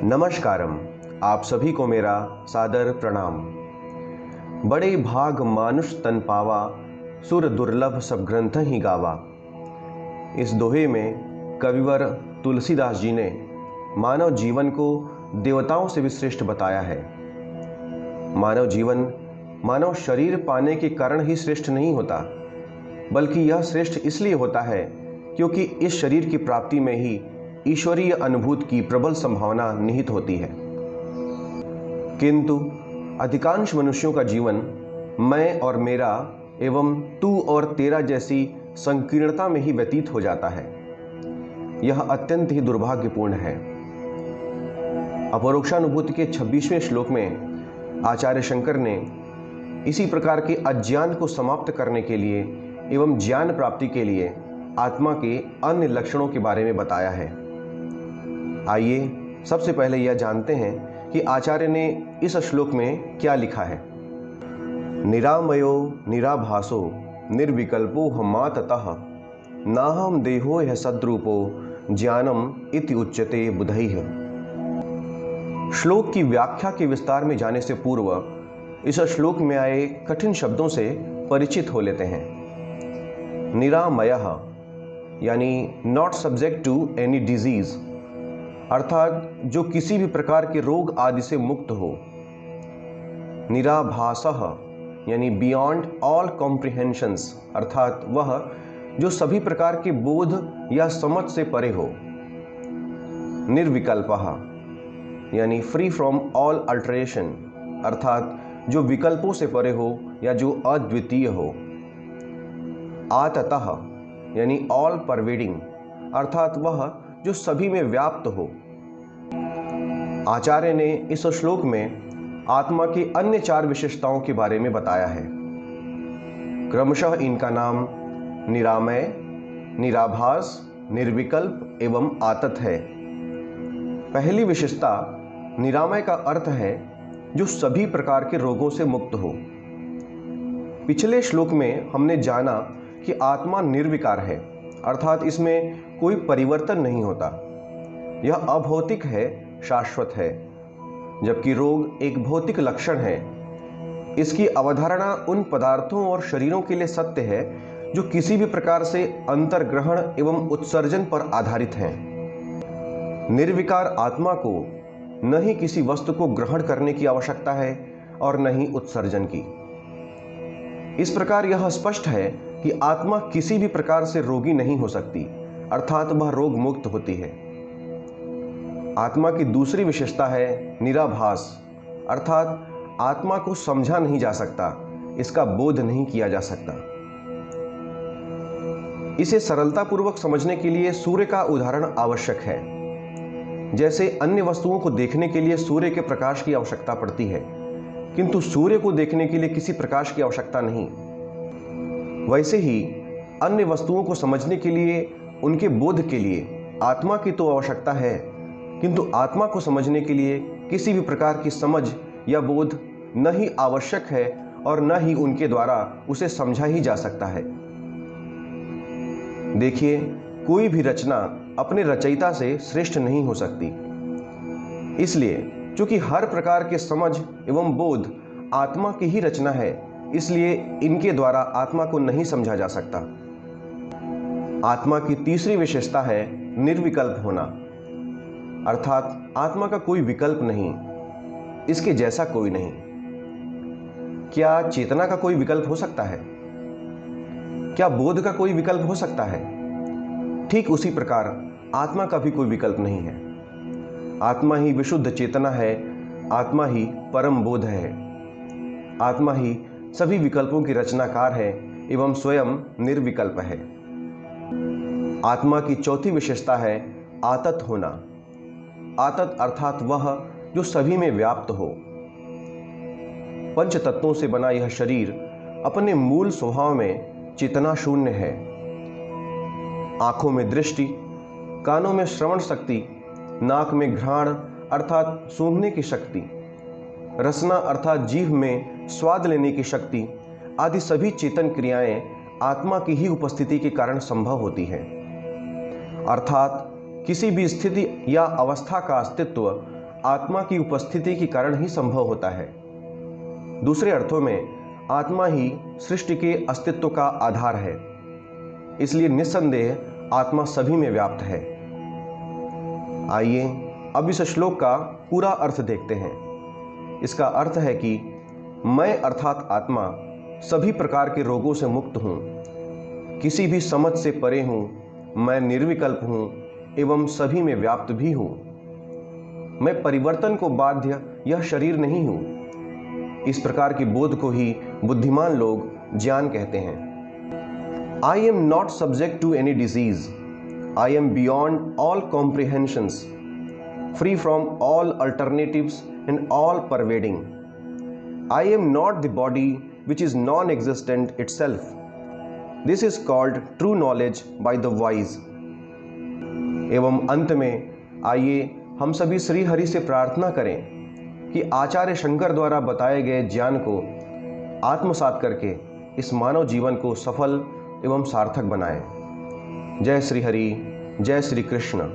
नमस्कारम। आप सभी को मेरा सादर प्रणाम। बड़े भाग मानुष तन पावा, सुर दुर्लभ सब ग्रंथ ही गावा। इस दोहे में कविवर तुलसीदास जी ने मानव जीवन को देवताओं से भी श्रेष्ठ बताया है। मानव जीवन मानव शरीर पाने के कारण ही श्रेष्ठ नहीं होता, बल्कि यह श्रेष्ठ इसलिए होता है क्योंकि इस शरीर की प्राप्ति में ही ईश्वरीय अनुभूति की प्रबल संभावना निहित होती है। किंतु अधिकांश मनुष्यों का जीवन मैं और मेरा एवं तू और तेरा जैसी संकीर्णता में ही व्यतीत हो जाता है। यह अत्यंत ही दुर्भाग्यपूर्ण है। अपरोक्षानुभूति के 26वें श्लोक में आचार्य शंकर ने इसी प्रकार के अज्ञान को समाप्त करने के लिए एवं ज्ञान प्राप्ति के लिए आत्मा के अन्य लक्षणों के बारे में बताया है। आइए सबसे पहले यह जानते हैं कि आचार्य ने इस श्लोक में क्या लिखा है। निरामयो निराभासो निर्विकल्पो हमाततः नाहम देहो यह सद्रूपो ज्ञानम इति उच्यते बुधैः। श्लोक की व्याख्या के विस्तार में जाने से पूर्व इस श्लोक में आए कठिन शब्दों से परिचित हो लेते हैं। निरामयः यानी not subject to any disease, अर्थात जो किसी भी प्रकार के रोग आदि से मुक्त हो। निराभासः यानी बियॉन्ड ऑल कॉम्प्रिहेंशंस, अर्थात वह जो सभी प्रकार के बोध या समझ से परे हो। निर्विकल्पः यानी फ्री फ्रॉम ऑल अल्टरेशन, अर्थात जो विकल्पों से परे हो या जो अद्वितीय हो। आततः यानी ऑल परवेडिंग, अर्थात वह जो सभी में व्याप्त हो। आचार्य ने इस श्लोक में आत्मा की अन्य 4 विशेषताओं के बारे में बताया है। क्रमशः इनका नाम निरामय, निराभास, निर्विकल्प एवं आतत है। पहली विशेषता निरामय का अर्थ है जो सभी प्रकार के रोगों से मुक्त हो। पिछले श्लोक में हमने जाना कि आत्मा निर्विकार है, अर्थात इसमें कोई परिवर्तन नहीं होता। यह अभौतिक है, शाश्वत है, जबकि रोग एक भौतिक लक्षण है। इसकी अवधारणा उन पदार्थों और शरीरों के लिए सत्य है जो किसी भी प्रकार से अंतर्ग्रहण एवं उत्सर्जन पर आधारित हैं। निर्विकार आत्मा को न ही किसी वस्तु को ग्रहण करने की आवश्यकता है और न ही उत्सर्जन की। इस प्रकार यह स्पष्ट है कि आत्मा किसी भी प्रकार से रोगी नहीं हो सकती, अर्थात वह रोग मुक्त होती है। आत्मा की दूसरी विशेषता है निराभास, अर्थात आत्मा को समझा नहीं जा सकता, इसका बोध नहीं किया जा सकता। इसे सरलतापूर्वक समझने के लिए सूर्य का उदाहरण आवश्यक है। जैसे अन्य वस्तुओं को देखने के लिए सूर्य के प्रकाश की आवश्यकता पड़ती है, किंतु सूर्य को देखने के लिए किसी प्रकाश की आवश्यकता नहीं। वैसे ही अन्य वस्तुओं को समझने के लिए, उनके बोध के लिए आत्मा की तो आवश्यकता है, किंतु आत्मा को समझने के लिए किसी भी प्रकार की समझ या बोध न ही आवश्यक है और न ही उनके द्वारा उसे समझा ही जा सकता है। देखिए, कोई भी रचना अपने रचयिता से श्रेष्ठ नहीं हो सकती। इसलिए चूंकि हर प्रकार के समझ एवं बोध आत्मा की ही रचना है, इसलिए इनके द्वारा आत्मा को नहीं समझा जा सकता। आत्मा की तीसरी विशेषता है निर्विकल्प होना, अर्थात आत्मा का कोई विकल्प नहीं, इसके जैसा कोई नहीं। क्या चेतना का कोई विकल्प हो सकता है? क्या बोध का कोई विकल्प हो सकता है? ठीक उसी प्रकार आत्मा का भी कोई विकल्प नहीं है। आत्मा ही विशुद्ध चेतना है, आत्मा ही परम बोध है, आत्मा ही सभी विकल्पों की रचनाकार है एवं स्वयं निर्विकल्प है। आत्मा की चौथी विशेषता है आतत होना। आतत अर्थात वह जो सभी में व्याप्त हो। पंच तत्वों से बना यह शरीर अपने मूल स्वभाव में चेतना शून्य है। आंखों में दृष्टि, कानों में श्रवण शक्ति, नाक में घ्राण अर्थात सूंघने की शक्ति, रसना अर्थात जीभ में स्वाद लेने की शक्ति आदि सभी चेतन क्रियाएं आत्मा की ही उपस्थिति के कारण संभव होती हैं। अर्थात किसी भी स्थिति या अवस्था का अस्तित्व आत्मा की उपस्थिति के कारण ही संभव होता है। दूसरे अर्थों में आत्मा ही सृष्टि के अस्तित्व का आधार है, इसलिए निस्संदेह आत्मा सभी में व्याप्त है। आइए अब इस श्लोक का पूरा अर्थ देखते हैं। इसका अर्थ है कि मैं अर्थात आत्मा सभी प्रकार के रोगों से मुक्त हूँ, किसी भी समझ से परे हूँ, मैं निर्विकल्प हूँ एवं सभी में व्याप्त भी हूँ। मैं परिवर्तन को बाध्य यह शरीर नहीं हूँ। इस प्रकार की बोध को ही बुद्धिमान लोग ज्ञान कहते हैं। I am not subject to any disease, I am beyond all comprehensions, free from all alternatives and all pervading. I am not the body which is non-existent itself. This is called true knowledge by the wise. एवं अंत में आइए हम सभी श्री हरि से प्रार्थना करें कि आचार्य शंकर द्वारा बताए गए ज्ञान को आत्मसात करके इस मानव जीवन को सफल एवं सार्थक बनाएं। जय श्री हरि, जय श्री कृष्ण।